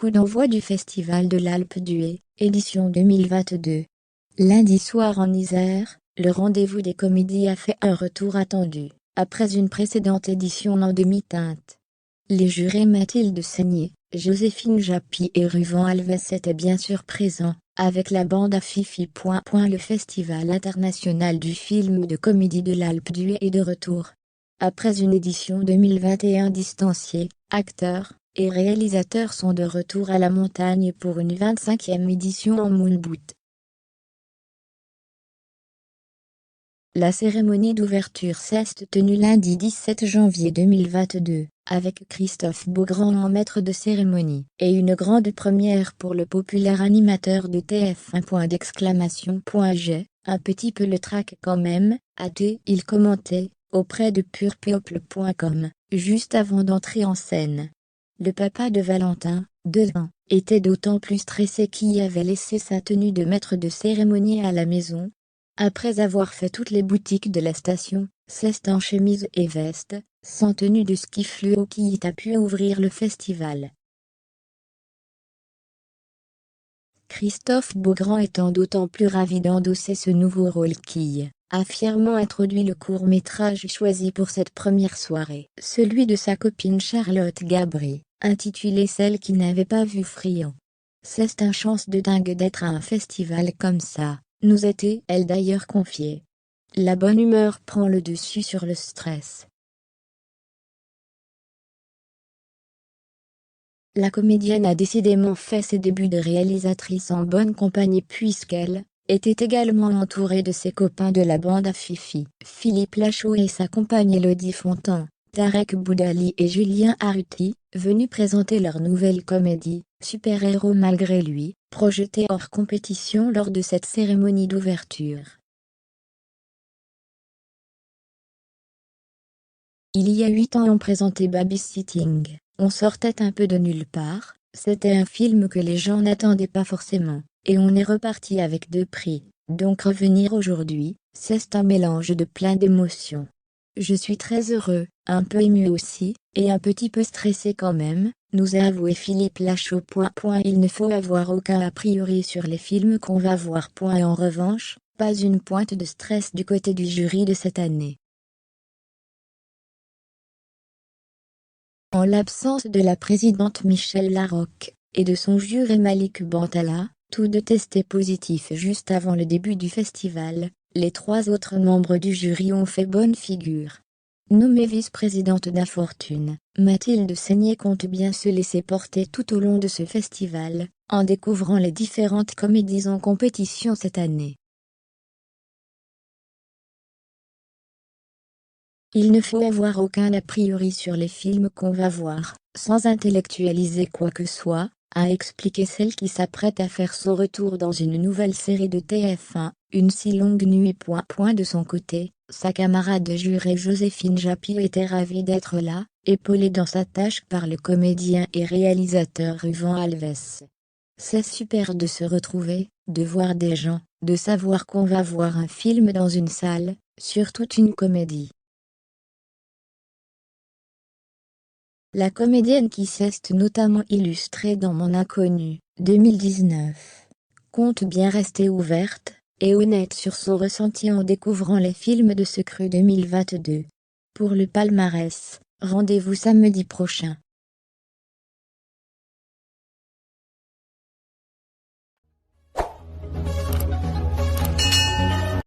coup d'envoi du Festival de l'Alpe d'Huez, édition 2022. Lundi soir en Isère, le rendez-vous des comédies a fait un retour attendu, après une précédente édition en demi-teinte. Les jurés Mathilde Seigné, Joséphine Japy et Ruvent Alves étaient bien sûr présents, avec la bande à Fifi. Le Festival international du film de comédie de l'Alpe d'Huez est de retour. Après une édition 2021 distanciée, acteurs et réalisateurs sont de retour à la montagne pour une 25e édition en moon boot. La cérémonie d'ouverture s'est tenue lundi 17 janvier 2022, avec Christophe Beaugrand en maître de cérémonie, et une grande première pour le populaire animateur de TF1. J'ai un petit peu le trac quand même, a-t-il commenté, auprès de purepeople.com, juste avant d'entrer en scène. Le papa de Valentin, 2 ans, était d'autant plus stressé qu'il avait laissé sa tenue de maître de cérémonie à la maison. Après avoir fait toutes les boutiques de la station, c'est en chemise et veste, sans tenue de ski fluo qu'il a pu ouvrir le festival. Christophe Beaugrand étant d'autant plus ravi d'endosser ce nouveau rôle qui a fièrement introduit le court-métrage choisi pour cette première soirée, celui de sa copine Charlotte Gabri, intitulé Celle qui n'avait pas vu Friand. C'est un chance de dingue d'être à un festival comme ça, nous était-elle d'ailleurs confiée. La bonne humeur prend le dessus sur le stress. La comédienne a décidément fait ses débuts de réalisatrice en bonne compagnie puisqu'elle était également entourée de ses copains de la bande à Fifi, Philippe Lachaud et sa compagne Élodie Fontan, Tarek Boudali et Julien Arruti, venus présenter leur nouvelle comédie, Super-héros malgré lui, projetée hors compétition lors de cette cérémonie d'ouverture. Il y a 8 ans on présentait Babysitting, on sortait un peu de nulle part, c'était un film que les gens n'attendaient pas forcément, et on est reparti avec 2 prix, donc revenir aujourd'hui, c'est un mélange de plein d'émotions. Je suis très heureux, un peu ému aussi, et un petit peu stressé quand même, nous a avoué Philippe Lachaud. Il ne faut avoir aucun a priori sur les films qu'on va voir. Et en revanche, pas une pointe de stress du côté du jury de cette année. En l'absence de la présidente Michèle Larocque, et de son juré Malik Bantala, tous deux testés positifs juste avant le début du festival, les 3 autres membres du jury ont fait bonne figure. Nommée vice-présidente d'Infortune, Mathilde Seigné compte bien se laisser porter tout au long de ce festival, en découvrant les différentes comédies en compétition cette année. Il ne faut avoir aucun a priori sur les films qu'on va voir, sans intellectualiser quoi que soit, a expliqué celle qui s'apprête à faire son retour dans une nouvelle série de TF1, Une si longue nuit. De son côté, sa camarade de juré Joséphine Japy était ravie d'être là, épaulée dans sa tâche par le comédien et réalisateur Ruvent Alves. C'est super de se retrouver, de voir des gens, de savoir qu'on va voir un film dans une salle, surtout une comédie. La comédienne qui s'est notamment illustrée dans Mon Inconnu, 2019, compte bien rester ouverte et honnête sur son ressenti en découvrant les films de ce cru 2022. Pour le palmarès, rendez-vous samedi prochain.